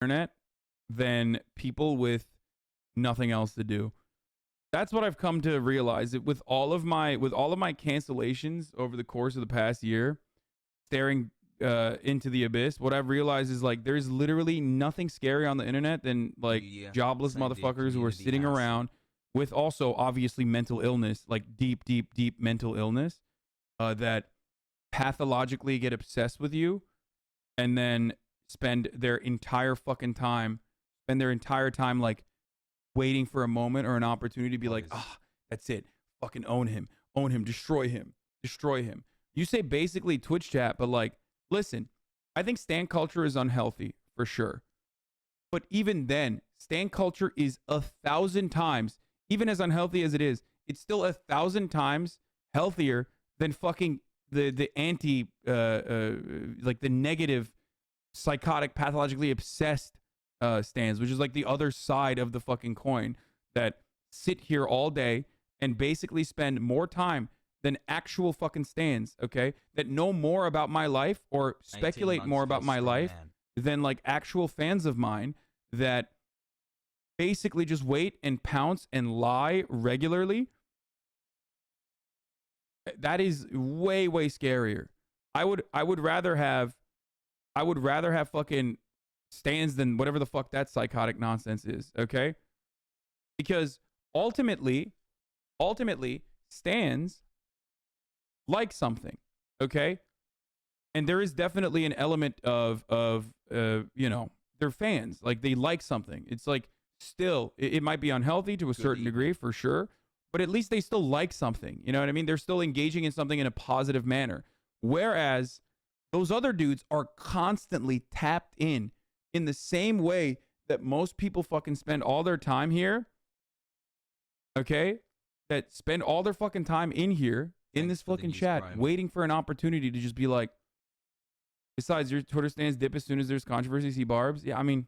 internet than people with nothing else to do. That's what I've come to realize. That with all of my cancellations over the course of the past year, staring into the abyss, what I've realized is like there's literally nothing scary on the internet than like jobless motherfuckers who are sitting around with also obviously mental illness, like deep mental illness, that pathologically get obsessed with you and then spend their entire time like waiting for a moment or an opportunity to be like, that's it, fucking own him, destroy him. You say basically Twitch chat, but like, listen, I think stan culture is unhealthy for sure. But even then, stan culture is 1,000 times, even as unhealthy as it is, it's still 1,000 times healthier than fucking the anti, like the negative, psychotic, pathologically obsessed stans, which is like the other side of the fucking coin, that sit here all day and basically spend more time than actual fucking stans, okay? That know more about my life or speculate more about my life than like actual fans of mine that basically just wait and pounce and lie regularly. That is way scarier. I would rather have fucking stans than whatever the fuck that psychotic nonsense is, okay? Because ultimately stans like something, okay? And there is definitely an element of you know, they're fans, like they like something. It's like still it might be unhealthy to a certain degree for sure, but at least they still like something, you know what I mean? They're still engaging in something in a positive manner, whereas those other dudes are constantly tapped in the same way that most people fucking spend all their time here, okay? That spend all their fucking time in here, in this fucking chat, waiting for an opportunity to just be like, besides, your Twitter stands dip as soon as there's controversy, see barbs? Yeah, I mean,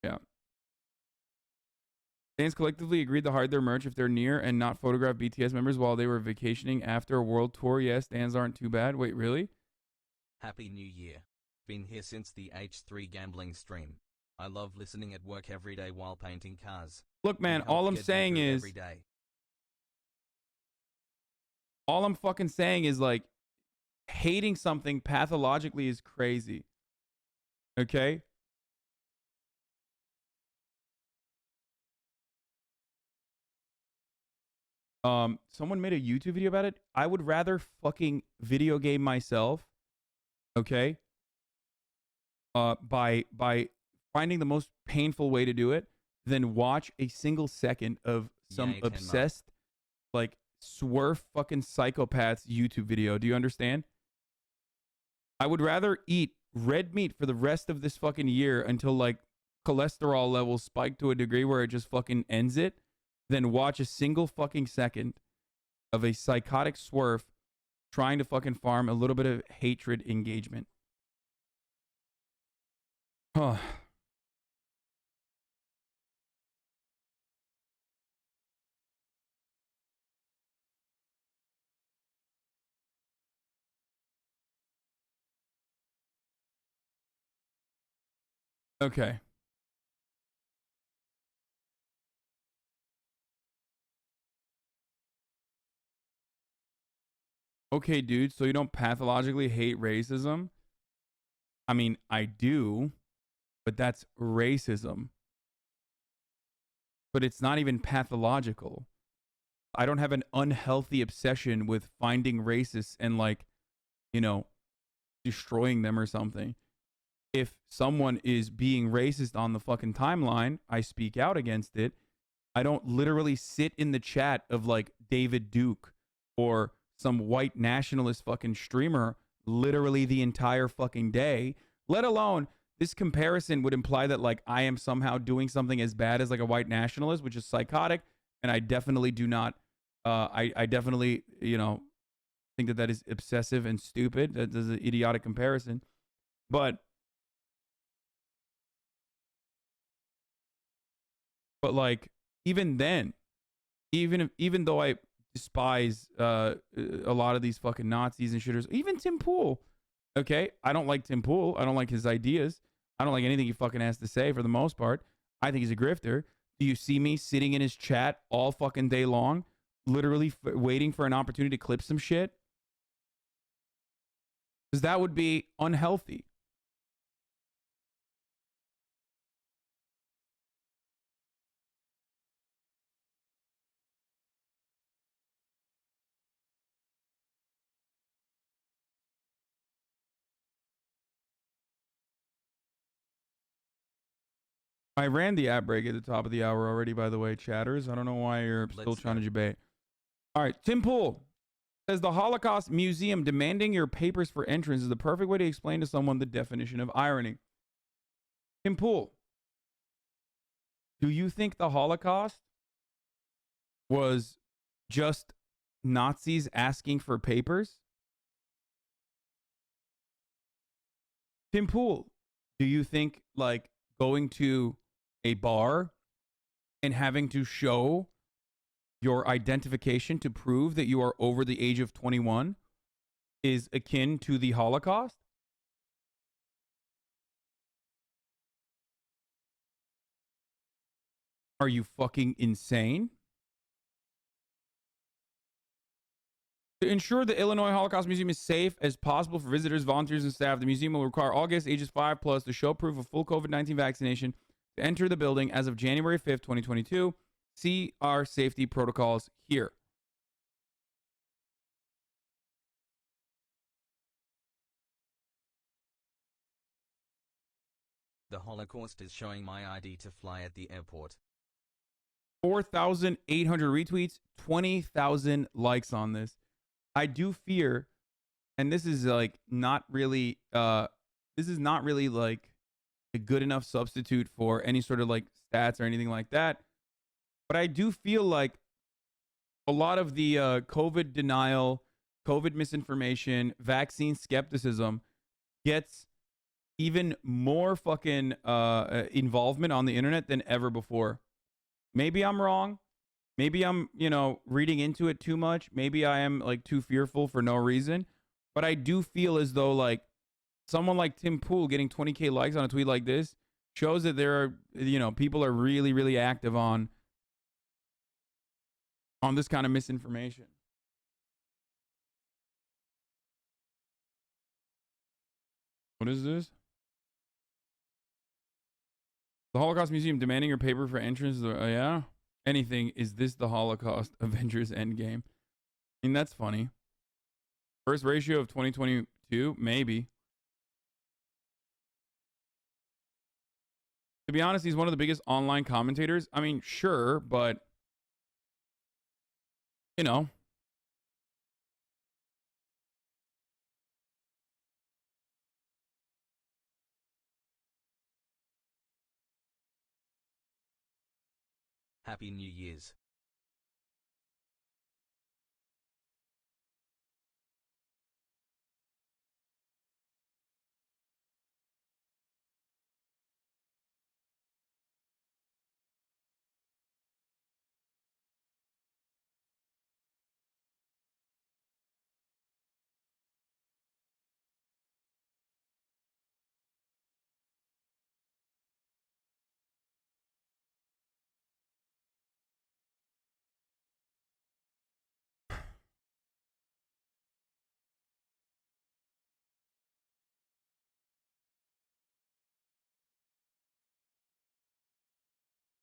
yeah. Fans collectively agreed to hide their merch if they're near and not photograph BTS members while they were vacationing after a world tour. Yes, stands aren't too bad. Wait, really? Happy New Year. Been here since the H3 gambling stream. I love listening at work every day while painting cars. Look, man, all I'm saying is, all I'm fucking saying is like, hating something pathologically is crazy. Okay? Someone made a YouTube video about it. I would rather fucking video game myself, okay? By finding the most painful way to do it than watch a single second of some obsessed, like, swerve fucking psychopath's YouTube video. Do you understand? I would rather eat red meat for the rest of this fucking year until like cholesterol levels spike to a degree where it just fucking ends it than watch a single fucking second of a psychotic swerve trying to fucking farm a little bit of hatred engagement. Huh. Okay. Okay, dude, so you don't pathologically hate racism? I mean, I do, but that's racism. But it's not even pathological. I don't have an unhealthy obsession with finding racists and like, you know, destroying them or something. If someone is being racist on the fucking timeline, I speak out against it. I don't literally sit in the chat of like David Duke or some white nationalist fucking streamer literally the entire fucking day, let alone this comparison would imply that like I am somehow doing something as bad as like a white nationalist, which is psychotic. And I definitely do not, I definitely, you know, think that is obsessive and stupid. That is an idiotic comparison. But like, even then, even though I despise a lot of these fucking Nazis and shitters, even Tim Pool, okay? I don't like Tim Pool. I don't like his ideas. I don't like anything he fucking has to say for the most part. I think he's a grifter. Do you see me sitting in his chat all fucking day long, literally waiting for an opportunity to clip some shit? Because that would be unhealthy. I ran the ad break at the top of the hour already, by the way, chatters. I don't know why you're still trying to debate. All right, Tim Pool says the Holocaust Museum demanding your papers for entrance is the perfect way to explain to someone the definition of irony. Tim Pool, do you think the Holocaust was just Nazis asking for papers? Tim Pool, do you think like going to a bar and having to show your identification to prove that you are over the age of 21 is akin to the Holocaust? Are you fucking insane? To ensure the Illinois Holocaust Museum is safe as possible for visitors, volunteers, and staff, the museum will require all guests ages 5 plus to show proof of full COVID-19 vaccination to enter the building as of January 5th, 2022. See our safety protocols here. The Holocaust is showing my ID to fly at the airport. 4,800 retweets, 20,000 likes on this. I do fear, and this is like not really like a good enough substitute for any sort of like stats or anything like that. But I do feel like a lot of the COVID denial, COVID misinformation, vaccine skepticism gets even more fucking involvement on the internet than ever before. Maybe I'm wrong. Maybe I'm, reading into it too much. Maybe I am like too fearful for no reason. But I do feel as though like someone like Tim Pool getting 20K likes on a tweet like this shows that there are, people are really, really active on this kind of misinformation. What is this? The Holocaust Museum demanding your paper for entrance. Yeah. Anything. Is this the Holocaust Avengers Endgame? I mean, that's funny. First ratio of 2022? Maybe. To be honest, he's one of the biggest online commentators. I mean, sure, but Happy New Year's.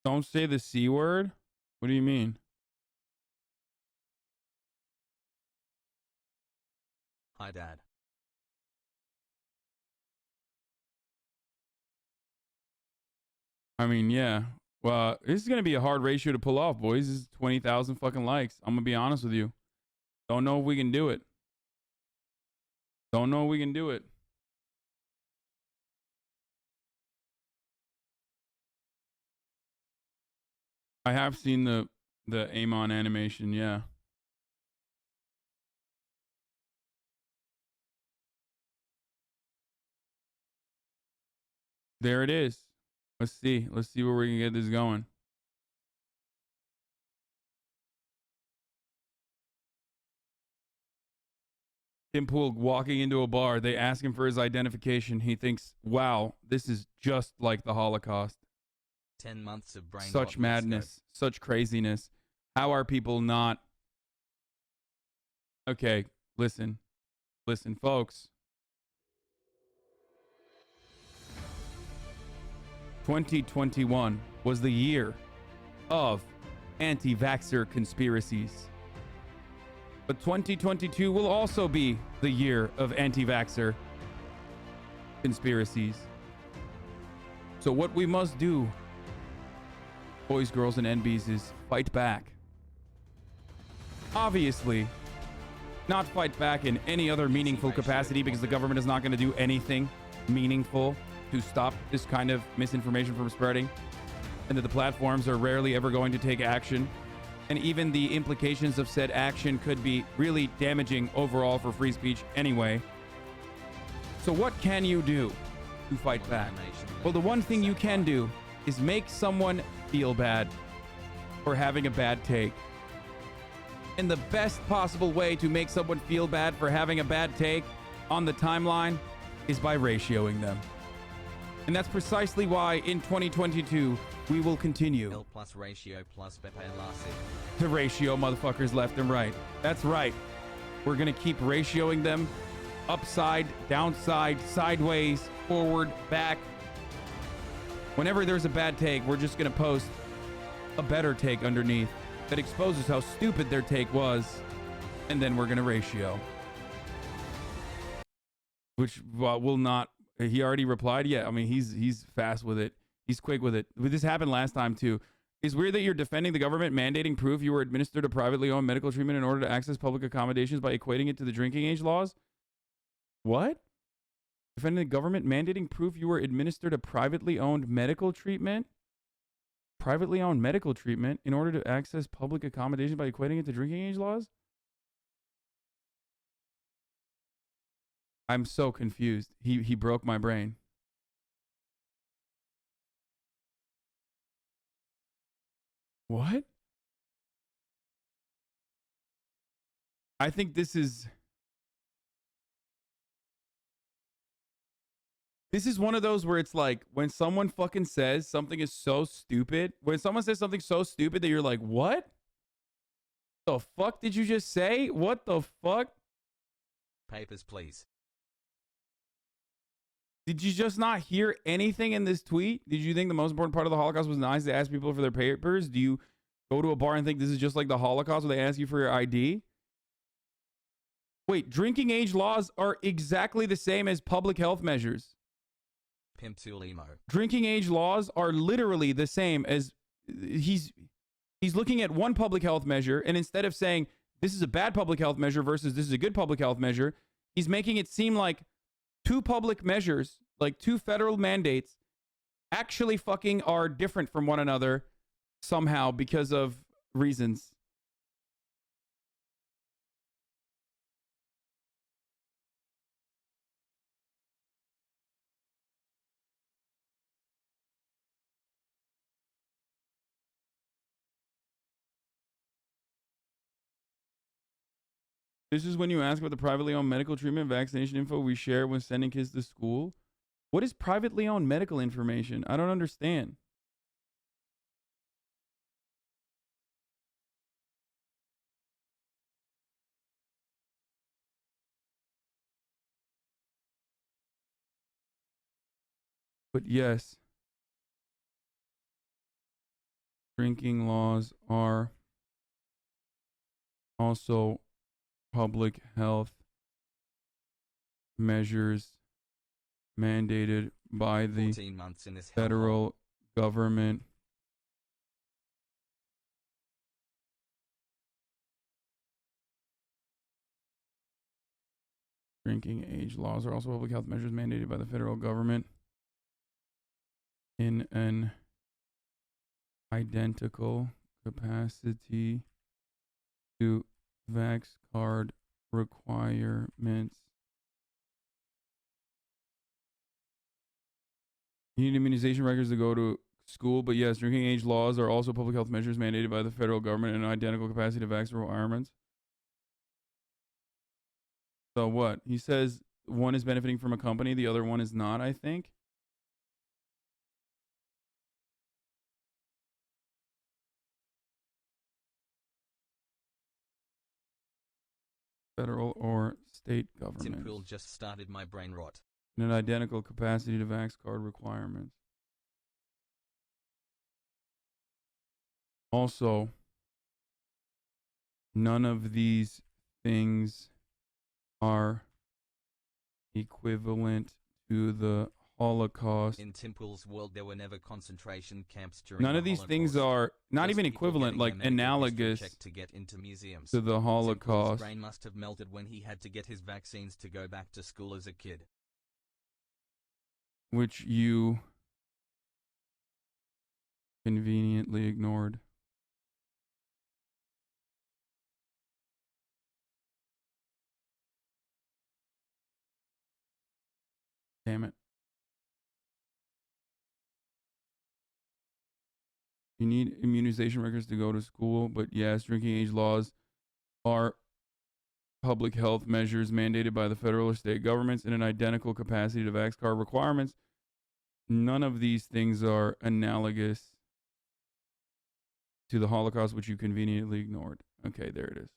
don't say the C word. What do you mean? Hi, Dad. I mean, yeah. Well, this is gonna be a hard ratio to pull off, boys. This is 20,000 fucking likes. I'm gonna be honest with you. Don't know if we can do it. Don't know if we can do it. I have seen the Amon animation, yeah. There it is. Let's see. Let's see where we can get this going. Tim Pool walking into a bar. They ask him for his identification. He thinks, wow, this is just like the Holocaust. 10 months of brain Such rot madness. Such craziness. How are people not... Okay, listen. Listen, folks. 2021 was the year of anti-vaxxer conspiracies. But 2022 will also be the year of anti-vaxxer conspiracies. So what we must do, boys, girls, and NBs, is fight back. Obviously, not fight back in any other meaningful capacity, because the government is not going to do anything meaningful to stop this kind of misinformation from spreading, and that the platforms are rarely ever going to take action. And even the implications of said action could be really damaging overall for free speech anyway. So what can you do to fight back? Well, the one thing you can do is make someone feel bad for having a bad take. And the best possible way to make someone feel bad for having a bad take on the timeline is by ratioing them. And that's precisely why in 2022 we will continue L plus ratio plus Pepe Lassi. to ratio motherfuckers left and right. That's right. We're going to keep ratioing them upside, downside, sideways, forward, back. Whenever there's a bad take, we're just going to post a better take underneath that exposes how stupid their take was, and then we're going to ratio. Which will not... He already replied? Yeah, I mean, he's fast with it. He's quick with it. This happened last time, too. It's weird that you're defending the government mandating proof you were administered a privately owned medical treatment in order to access public accommodations by equating it to the drinking age laws. What? Defending the government mandating proof you were administered a privately owned medical treatment? Privately owned medical treatment in order to access public accommodation by equating it to drinking age laws? I'm so confused. He broke my brain. What? I think this is one of those where it's like when someone fucking says something is so stupid, when someone says something so stupid that you're like, what the fuck did you just say? What the fuck? Papers, please. Did you just not hear anything in this tweet? Did you think the most important part of the Holocaust was nice to ask people for their papers? Do you go to a bar and think this is just like the Holocaust where they ask you for your ID? Wait, drinking age laws are exactly the same as public health measures. Pimp Tool Emo. Drinking age laws are literally the same as... He's looking at one public health measure, and instead of saying this is a bad public health measure versus this is a good public health measure, he's making it seem like two public measures, like two federal mandates, actually fucking are different from one another somehow because of reasons. This is when you ask about the privately owned medical treatment vaccination info we share when sending kids to school. What is privately owned medical information? I don't understand. But yes, drinking laws are also public health measures mandated by the 14 months in this federal government. Drinking age laws are also public health measures mandated by the federal government in an identical capacity to vax card requirements. You need immunization records to go to school, but yes, drinking age laws are also public health measures mandated by the federal government in an identical capacity to vax requirements. So what? He says one is benefiting from a company, the other one is not, I think. Federal or state Tim governments. Pool just started my brain rot. In an identical capacity to vax card requirements. Also, none of these things are equivalent to the Holocaust. In Tim Pool's world, there were never concentration camps during None the of these Holocaust. things are not Just even people equivalent, getting like their medical history analogous checked to get into museums. to the Tim Pool's Holocaust, brain must have melted when he had to get his vaccines to go back to school as a kid. which you conveniently ignored. Damn it. You need immunization records to go to school, but yes, drinking age laws are public health measures mandated by the federal or state governments in an identical capacity to vax card requirements. None of these things are analogous to the Holocaust, which you conveniently ignored. Okay, there it is.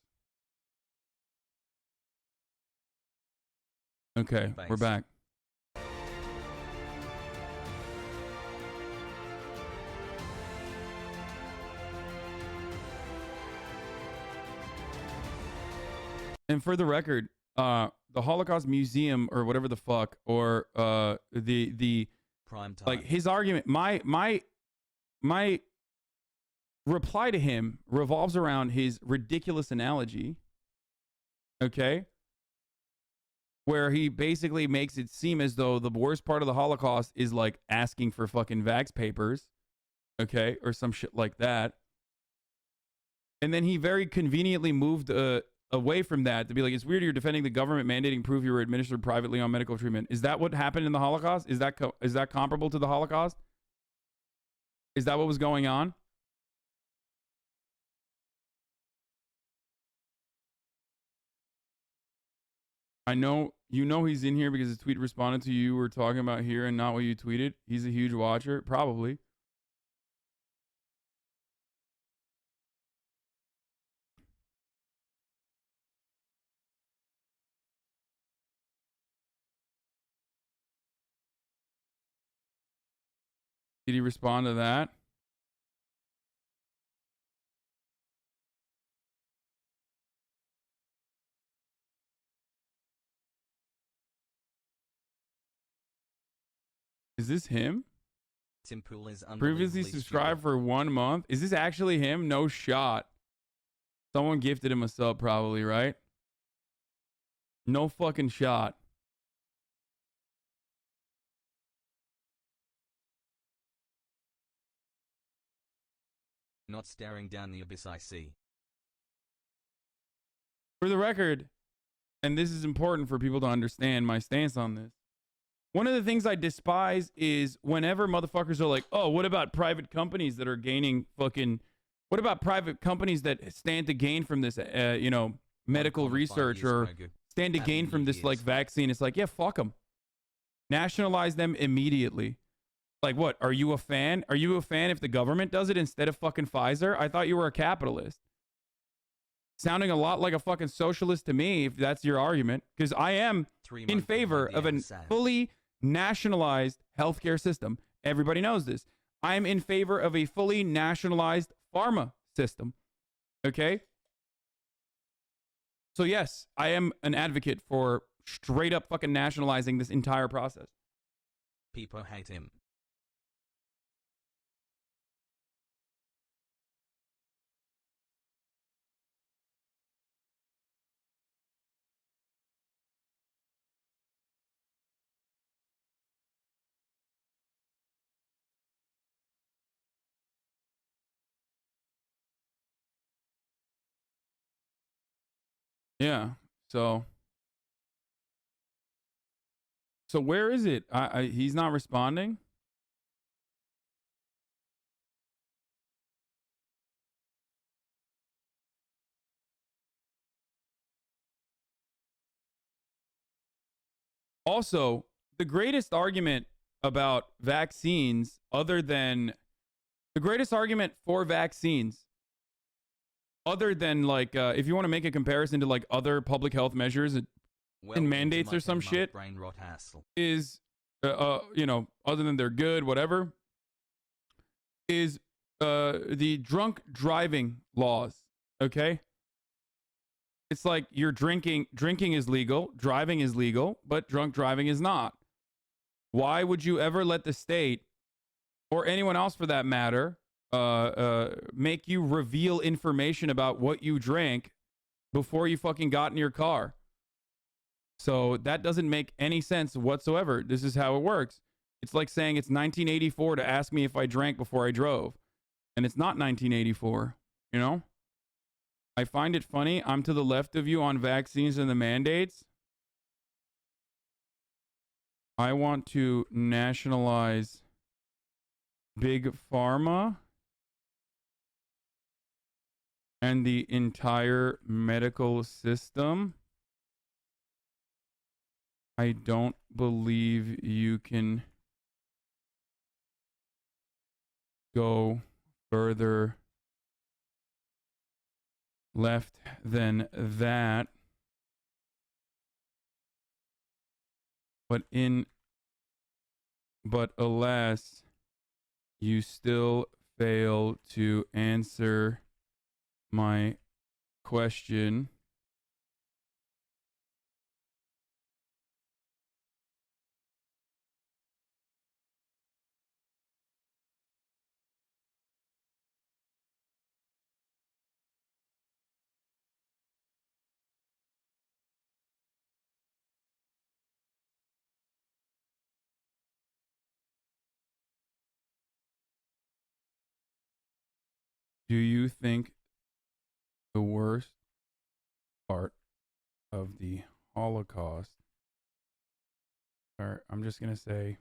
Okay, we're back. And for the record, the Holocaust Museum or whatever the fuck, or the Prime time. like his argument, my reply to him revolves around his ridiculous analogy. Okay, where he basically makes it seem as though the worst part of the Holocaust is like asking for fucking vax papers, okay, or some shit like that. And then he very conveniently moved away from that to be like, it's weird you're defending the government mandating proof you were administered privately on medical treatment. Is that what happened in the Holocaust? Is that comparable to the Holocaust? Is that what was going on? I know he's in here because his tweet responded to you were talking about here and not what you tweeted. He's a huge watcher, probably. Did he respond to that? Is this him? Tim Pool is Previously subscribed for 1 month. Is this actually him? No shot. Someone gifted him a sub, probably, right? No fucking shot. Not staring down the abyss I see. For the record, and this is important for people to understand my stance on this. One of the things I despise is whenever motherfuckers are like, oh, what about private companies that are gaining fucking, what about private companies that stand to gain from this, medical research or stand to gain from this like vaccine? It's like, yeah, fuck them. Nationalize them immediately. Like what? Are you a fan? Are you a fan if the government does it instead of fucking Pfizer? I thought you were a capitalist. Sounding a lot like a fucking socialist to me, if that's your argument, because I am in favor of a fully nationalized healthcare system. Everybody knows this. I'm in favor of a fully nationalized pharma system. Okay? So yes, I am an advocate for straight up fucking nationalizing this entire process. People hate him. Yeah. So where is it? He's not responding. Also, the greatest argument about vaccines, other than the greatest argument for vaccines, other than like, if you want to make a comparison to like other public health measures and Welcome mandates or some shit, brain rot hassle. is, you know, other than they're good, whatever, is the drunk driving laws. Okay. It's like you're drinking is legal, driving is legal, but drunk driving is not. Why would you ever let the state, or anyone else for that matter, make you reveal information about what you drank before you fucking got in your car? So that doesn't make any sense whatsoever. This is how it works. It's like saying it's 1984 to ask me if I drank before I drove. And it's not 1984, you know? I find it funny. I'm to the left of you on vaccines and the mandates. I want to nationalize Big Pharma and the entire medical system. I don't believe you can go further left than that. But alas, you still fail to answer my question. Do you think the worst part of the Holocaust, or I'm just going to say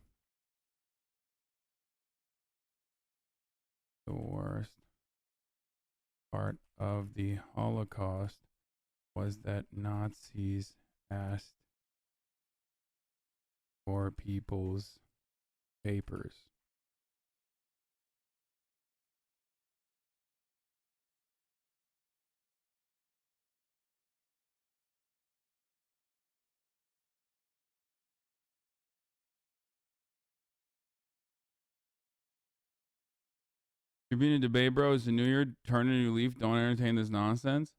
the worst part of the Holocaust was that Nazis asked for people's papers? You're being a debate, bro. It's a new year. Turn a new leaf. Don't entertain this nonsense.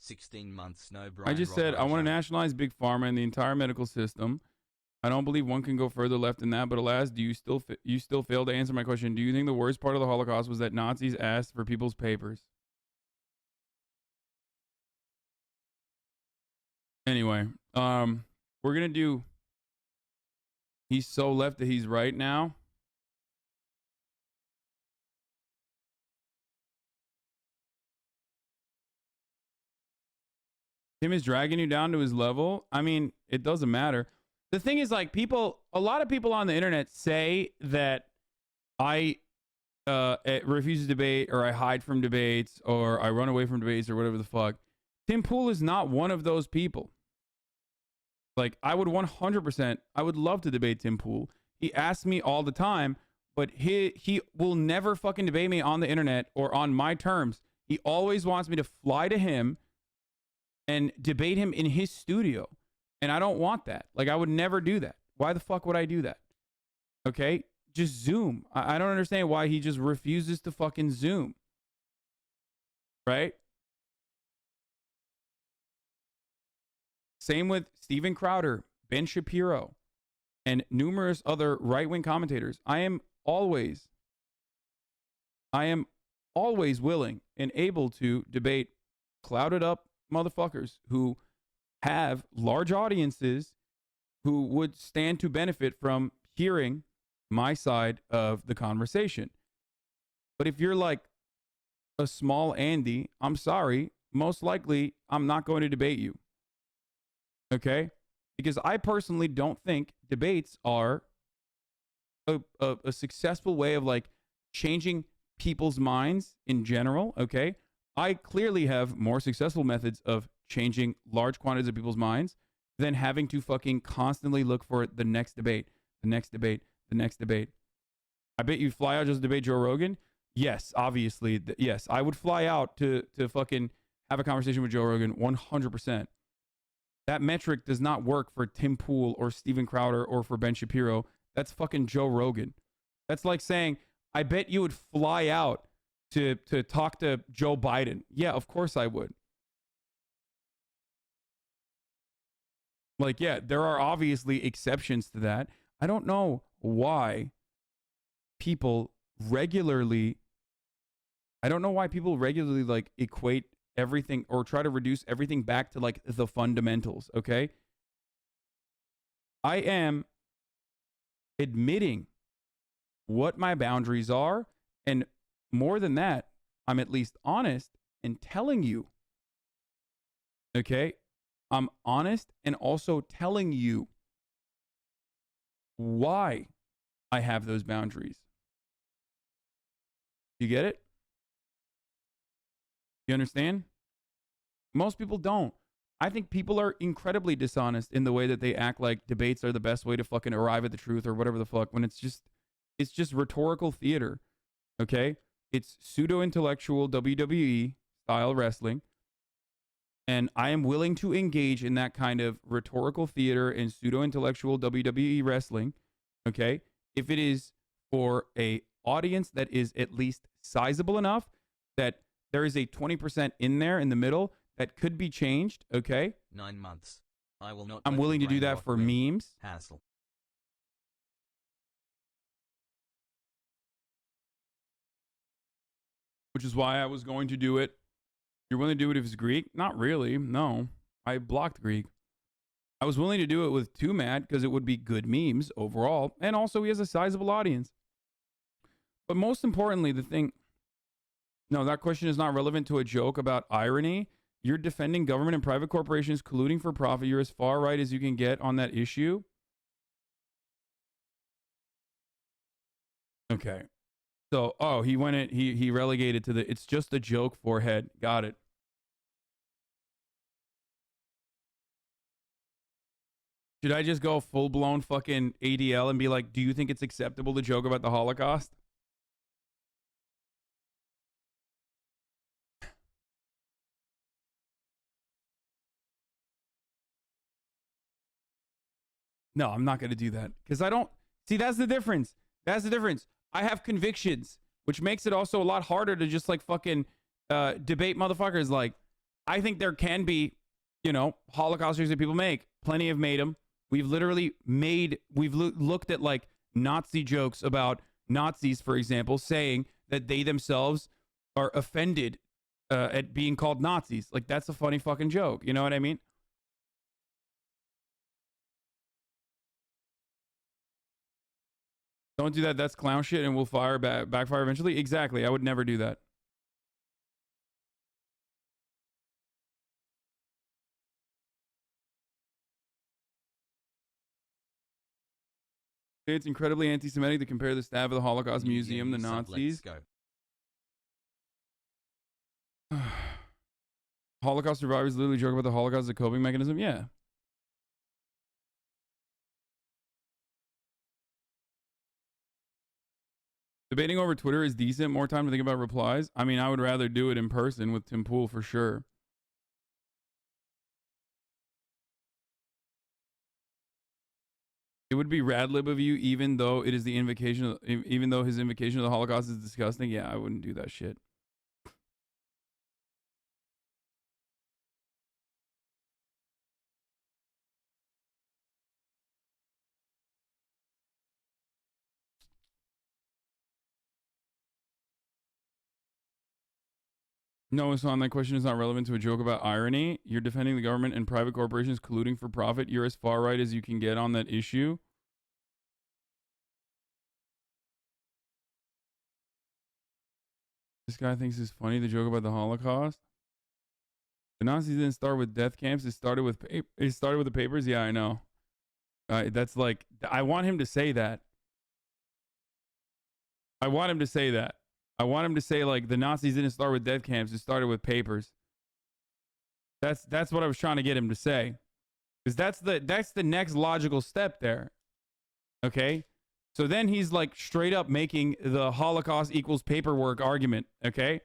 $16 no I just said I want to nationalize Big Pharma and the entire medical system. I don't believe one can go further left than that. But alas, do you still fail to answer my question? Do you think the worst part of the Holocaust was that Nazis asked for people's papers? Anyway, we're gonna do. He's so left that he's right now. Tim is dragging you down to his level. I mean, it doesn't matter. The thing is, like, a lot of people on the internet say that I refuse to debate, or I hide from debates, or I run away from debates, or whatever the fuck. Tim Pool is not one of those people. Like, I would 100%, I would love to debate Tim Pool. He asks me all the time, but he will never fucking debate me on the internet or on my terms. He always wants me to fly to him and debate him in his studio. And I don't want that. Like, I would never do that. Why the fuck would I do that? Okay? Just Zoom. I don't understand why he just refuses to fucking Zoom. Right? Same with Steven Crowder, Ben Shapiro, and numerous other right-wing commentators. I am always willing and able to debate clouded up motherfuckers who have large audiences who would stand to benefit from hearing my side of the conversation. But if you're like a small Andy, I'm sorry, most likely I'm not going to debate you. Okay? because I personally don't think debates are a successful way of like changing people's minds in general. Okay. I clearly have more successful methods of changing large quantities of people's minds than having to fucking constantly look for the next debate, the next debate, the next debate. I bet you'd fly out just to debate Joe Rogan. Yes, obviously. Yes, I would fly out to fucking have a conversation with Joe Rogan 100%. That metric does not work for Tim Pool or Steven Crowder or for Ben Shapiro. That's fucking Joe Rogan. That's like saying, I bet you would fly out to talk to Joe Biden. Yeah, of course I would. Like, yeah, there are obviously exceptions to that. I don't know why people regularly like equate everything or try to reduce everything back to like the fundamentals. Okay. I am admitting what my boundaries are. And more than that, I'm at least honest in telling you. Okay. I'm honest and also telling you why I have those boundaries. You get it? You understand? Most people don't. I think people are incredibly dishonest in the way that they act like debates are the best way to fucking arrive at the truth or whatever the fuck, when it's just rhetorical theater. Okay? It's pseudo-intellectual WWE style wrestling. And I am willing to engage in that kind of rhetorical theater and pseudo-intellectual WWE wrestling, okay? If it is for a audience that is at least sizable enough that there is a 20% in there in the middle that could be changed, okay? 9 months. I will not. I'm willing to do that for memes. Hassle. Which is why I was going to do it. You're willing to do it if it's Greek? Not really. No. I blocked Greek. I was willing to do it with 2Mad because it would be good memes overall. And also he has a sizable audience. But most importantly, the thing... No, that question is not relevant to a joke about irony. You're defending government and private corporations colluding for profit. You're as far right as you can get on that issue. Okay. So, oh, he went it. He relegated to the. It's just a joke. Forehead. Got it. Should I just go full blown fucking ADL and be like, do you think it's acceptable to joke about the Holocaust? No, I'm not going to do that because I don't see. That's the difference. That's the difference. I have convictions, which makes it also a lot harder to just like fucking debate motherfuckers. Like, I think there can be, you know, Holocaust jokes that people make. Plenty have made them. We've literally looked at like Nazi jokes about Nazis, for example, saying that they themselves are offended at being called Nazis. Like, that's a funny fucking joke. You know what I mean? Don't do that. That's clown shit and we'll backfire eventually. Exactly. I would never do that. It's incredibly anti-Semitic to compare the staff of the Holocaust Museum to Nazis. Holocaust survivors literally joke about the Holocaust as a coping mechanism. Yeah. Debating over Twitter is decent. More time to think about replies. I mean, I would rather do it in person with Tim Pool for sure. It would be rad lib of you, even though it is the invocation, even though his invocation of the Holocaust is disgusting. Yeah, I wouldn't do that shit. No, Hassan, that question is not relevant to a joke about irony. You're defending the government and private corporations colluding for profit. You're as far right as you can get on that issue. This guy thinks it's funny, the joke about the Holocaust. The Nazis didn't start with death camps. It started with the papers. Yeah, I know. That's like, I want him to say that. I want him to say that. I want him to say like the Nazis didn't start with death camps; it started with papers. That's what I was trying to get him to say, because that's the next logical step there. Okay, so then he's like straight up making the Holocaust equals paperwork argument. Okay.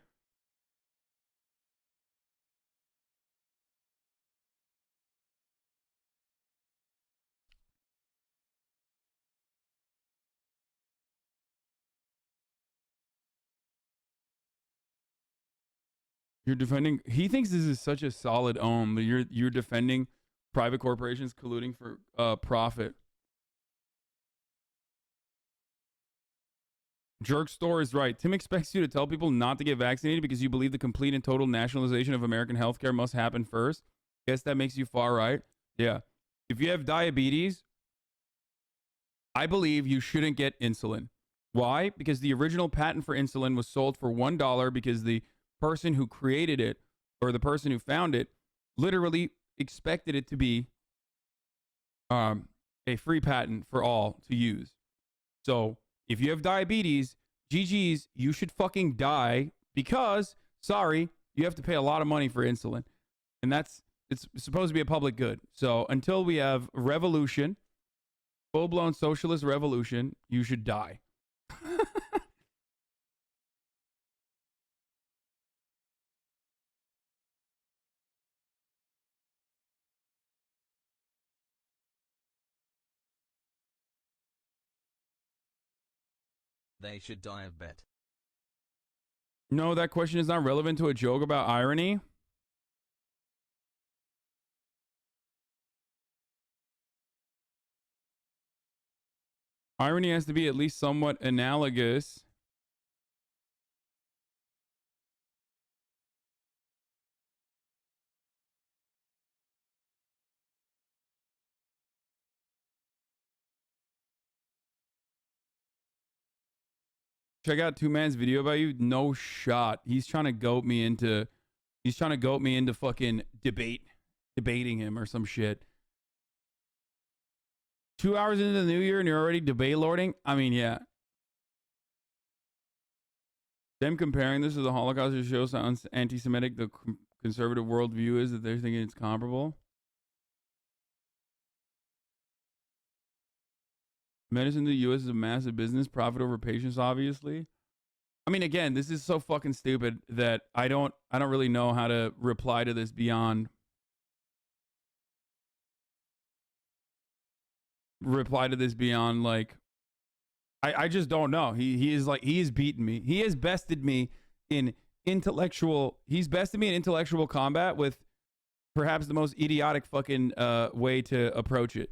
You're defending. He thinks this is such a solid ohm that you're defending private corporations colluding for profit. Jerk Store is right. Tim expects you to tell people not to get vaccinated because you believe the complete and total nationalization of American healthcare must happen first. Guess that makes you far right. Yeah. If you have diabetes, I believe you shouldn't get insulin. Why? Because the original patent for insulin was sold for $1 because the person who created it or the person who found it literally expected it to be a free patent for all to use. So if you have diabetes, GG's, you should fucking die because, sorry, you have to pay a lot of money for insulin. And it's supposed to be a public good. So until we have revolution, full-blown socialist revolution, you should die. They should die of bet. No, that question is not relevant to a joke about irony. Irony has to be at least somewhat analogous. Check out Two Man's video about you. No shot. He's trying to goat me into fucking debating him or some shit. 2 hours into the new year and you're already debate lording? I mean, yeah. Them comparing this to the Holocaust just shows how anti-Semitic the conservative worldview is, that they're thinking it's comparable. Medicine in the U.S. is a massive business, profit over patients, obviously. I mean, again, this is so fucking stupid that I don't really know how to reply to this beyond like, I just don't know. He has beaten me. He has bested me in intellectual combat with perhaps the most idiotic fucking way to approach it.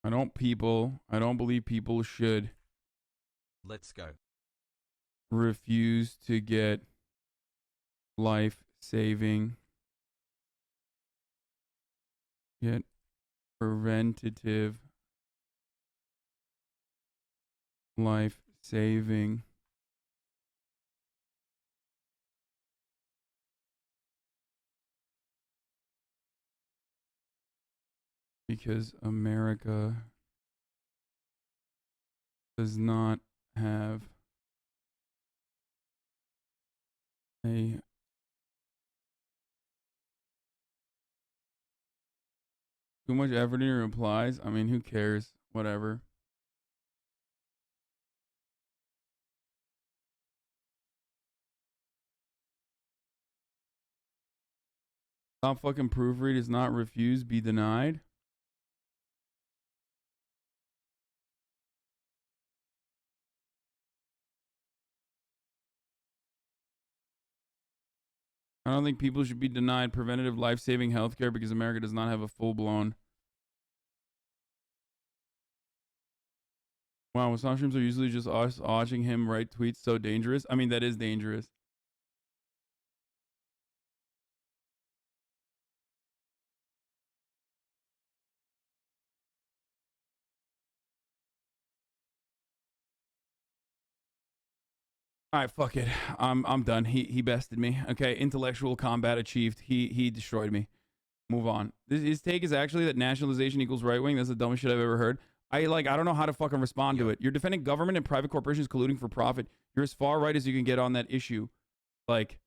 I don't believe people should Let's go. refuse to get life-saving, get preventative life-saving because America does not have a too much effort in your replies. I mean, who cares? Whatever. Stop fucking proofread is not refuse, be denied. I don't think people should be denied preventative life-saving healthcare because America does not have a full-blown. Wow, Wasan streams are usually just us watching him write tweets so dangerous. I mean, that is dangerous. All right, fuck it. I'm done. He bested me. Okay, intellectual combat achieved. He destroyed me. Move on. His take is actually that nationalization equals right wing. That's the dumbest shit I've ever heard. I don't know how to fucking respond to Yep. it. You're defending government and private corporations colluding for profit. You're as far right as you can get on that issue. Like,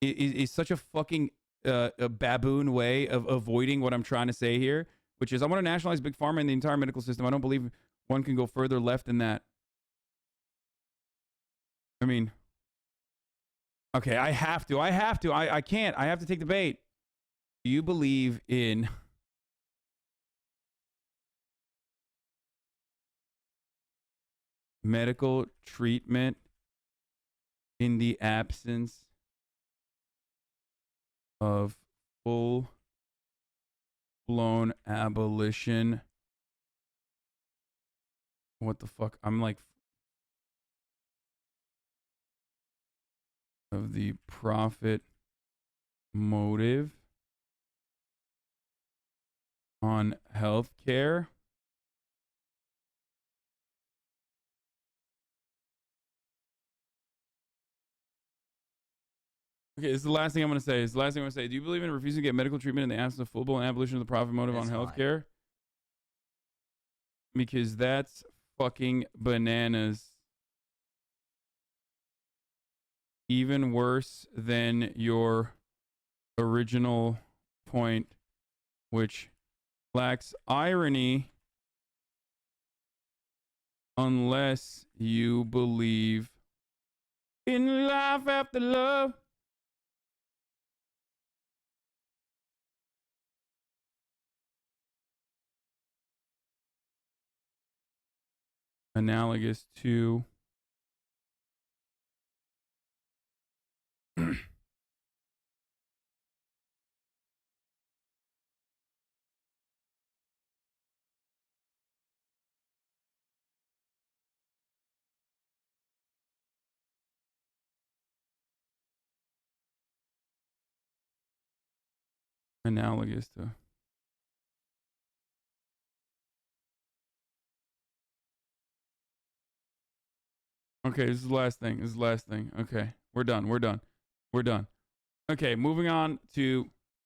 it's such a fucking a baboon way of avoiding what I'm trying to say here, which is I want to nationalize big pharma and the entire medical system. I don't believe one can go further left than that. I mean, okay, I have to. I can't. I have to take the bait. Do you believe in medical treatment in the absence of full blown abolition? What the fuck? I'm like, of the profit motive on healthcare? Okay, this is the last thing I'm going to say. Do you believe in refusing to get medical treatment in the absence of full blown abolition of the profit motive on healthcare? Because that's fucking bananas. Even worse than your original point, which lacks irony unless you believe in life after love. Analogous to analogous to. Okay, this is the last thing. Okay, we're done. Okay, moving on to